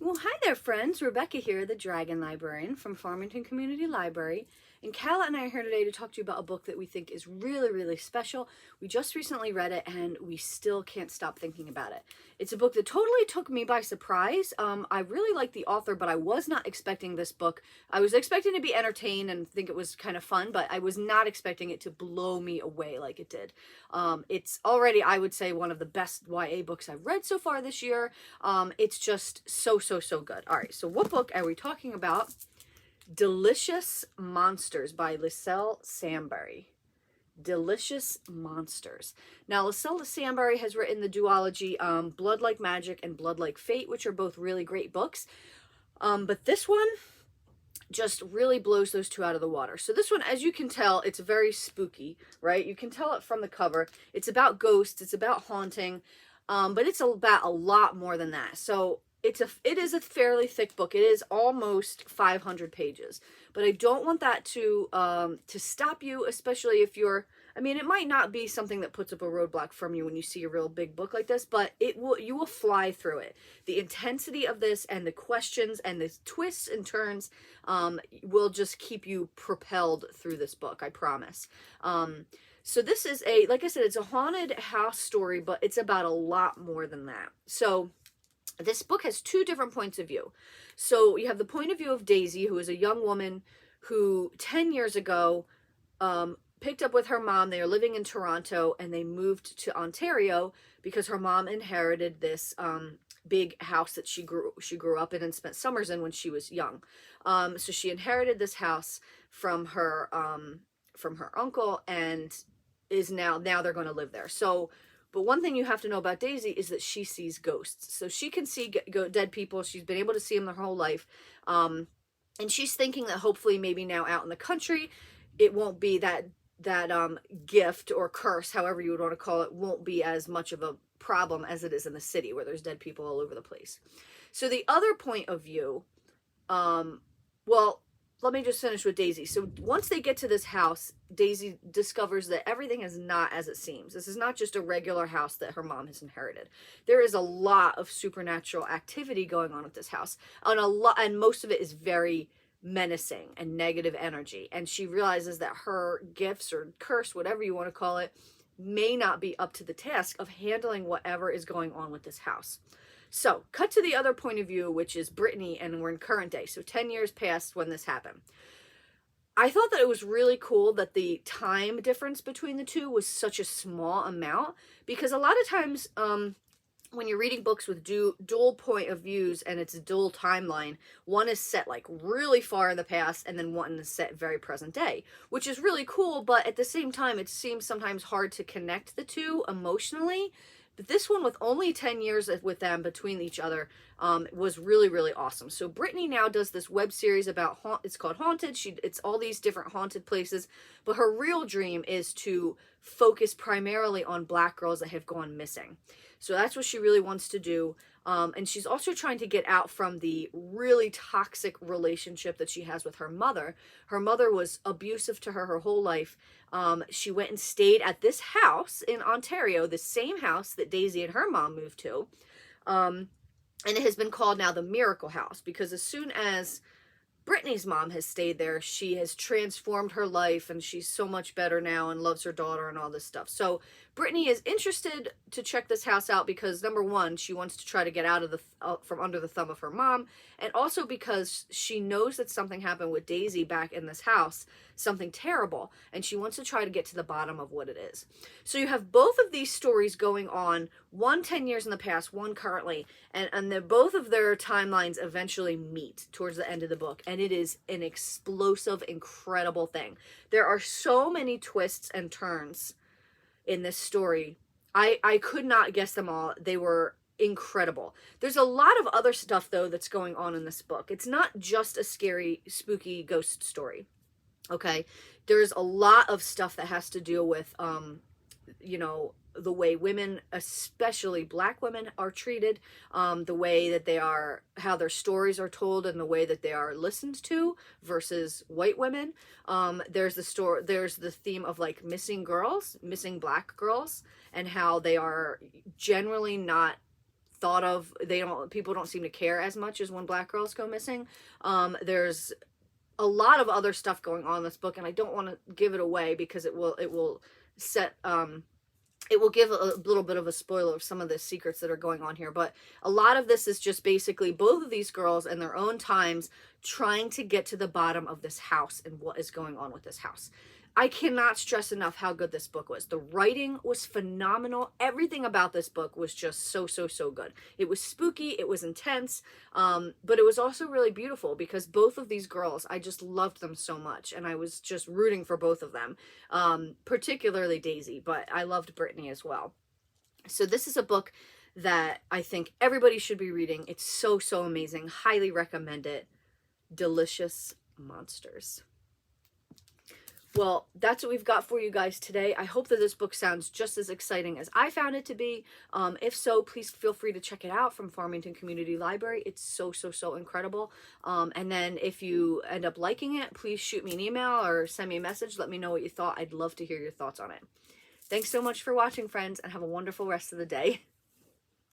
Well, hi there, friends. Rebecca here, the Dragon Librarian from Farmington Community Library. And Calla and I are here today to talk to you about a book that we think is really, really special. We just recently read it and we still can't stop thinking about it. It's a book that totally took me by surprise. I really like the author, but I was not expecting this book. I was expecting to be entertained and think it was kind of fun, but I was not expecting it to blow me away like it did. It's already, I would say, one of the best YA books I've read so far this year. It's just so good. All right, so what book are we talking about? Delicious Monsters by Liselle Sambury. Delicious Monsters. Now, Liselle Sambury has written the duology Blood Like Magic and Blood Like Fate, which are both really great books. But this one just really blows those two out of the water. So this one, as you can tell, it's very spooky, right? You can tell it from the cover. It's about ghosts, it's about haunting, but it's about a lot more than that. So it is a fairly thick book. It is almost 500 pages, but I don't want that to stop you, especially if you're, I mean, it might not be something that puts up a roadblock from you when you see a real big book like this, but you will fly through it. The intensity of this and the questions and the twists and turns will just keep you propelled through this book, I promise. So this is like I said, it's a haunted house story, but it's about a lot more than that. So this book has two different points of view. So you have the point of view of Daisy, who is a young woman who 10 years ago picked up with her mom. They are living in Toronto and they moved to Ontario because her mom inherited this big house that she grew up in and spent summers in when she was young. So she inherited this house from her uncle and is now they're going to live there. So but one thing you have to know about Daisy is that she sees ghosts. So she can see dead people. She's been able to see them their whole life. And she's thinking that hopefully maybe now out in the country, it won't be that gift or curse, however you would want to call it, won't be as much of a problem as it is in the city where there's dead people all over the place. So the other point of view, well, let me just finish with Daisy. So once they get to this house, Daisy discovers that everything is not as it seems. This is not just a regular house that her mom has inherited. There is a lot of supernatural activity going on at this house, and most of it is very menacing and negative energy. And she realizes that her gifts or curse, whatever you want to call it, may not be up to the task of handling whatever is going on with this house. So, cut to the other point of view, which is Brittany, and we're in current day. So 10 years passed when this happened. I thought that it was really cool that the time difference between the two was such a small amount, because a lot of times when you're reading books with dual point of views and it's a dual timeline, one is set like really far in the past and then one is set very present day, which is really cool, but at the same time it seems sometimes hard to connect the two emotionally. But this one, with only 10 years with them between each other, was really, really awesome. So Brittany now does this web series about, it's called Haunted. It's all these different haunted places. But her real dream is to focus primarily on Black girls that have gone missing. So that's what she really wants to do. And she's also trying to get out from the really toxic relationship that she has with her mother. Her mother was abusive to her whole life. She went and stayed at this house in Ontario, the same house that Daisy and her mom moved to. And it has been called now the Miracle House, because as soon as Brittany's mom has stayed there, she has transformed her life and she's so much better now and loves her daughter and all this stuff. So Brittany is interested to check this house out because, number one, she wants to try to get out of from under the thumb of her mom, and also because she knows that something happened with Daisy back in this house, something terrible, and she wants to try to get to the bottom of what it is. So you have both of these stories going on, one 10 years in the past, one currently, and both of their timelines eventually meet towards the end of the book, and it is an explosive, incredible thing. There are so many twists and turns in this story. I could not guess them all. They were incredible. There's a lot of other stuff, though, that's going on in this book. It's not just a scary, spooky ghost story. Okay? There's a lot of stuff that has to deal with, you know, the way women, especially Black women, are treated, the way that they are, how their stories are told, and the way that they are listened to versus white women. There's the theme of like missing girls, missing Black girls, and how they are generally not thought of. People don't seem to care as much as when black girls go missing. There's a lot of other stuff going on in this book, and I don't want to give it away because it will set it will give a little bit of a spoiler of some of the secrets that are going on here. But a lot of this is just basically both of these girls in their own times trying to get to the bottom of this house and what is going on with this house. I cannot stress enough how good this book was. The writing was phenomenal. Everything about this book was just so good. It was spooky, it was intense, but it was also really beautiful because both of these girls, I just loved them so much, and I was just rooting for both of them, particularly Daisy, but I loved Brittany as well. So this is a book that I think everybody should be reading. It's so amazing. Highly recommend it. Delicious Monsters. Well, that's what we've got for you guys today. I hope that this book sounds just as exciting as I found it to be. If so, please feel free to check it out from Farmington Community Library. It's so incredible. And then if you end up liking it, please shoot me an email or send me a message. Let me know what you thought. I'd love to hear your thoughts on it. Thanks so much for watching, friends, and have a wonderful rest of the day.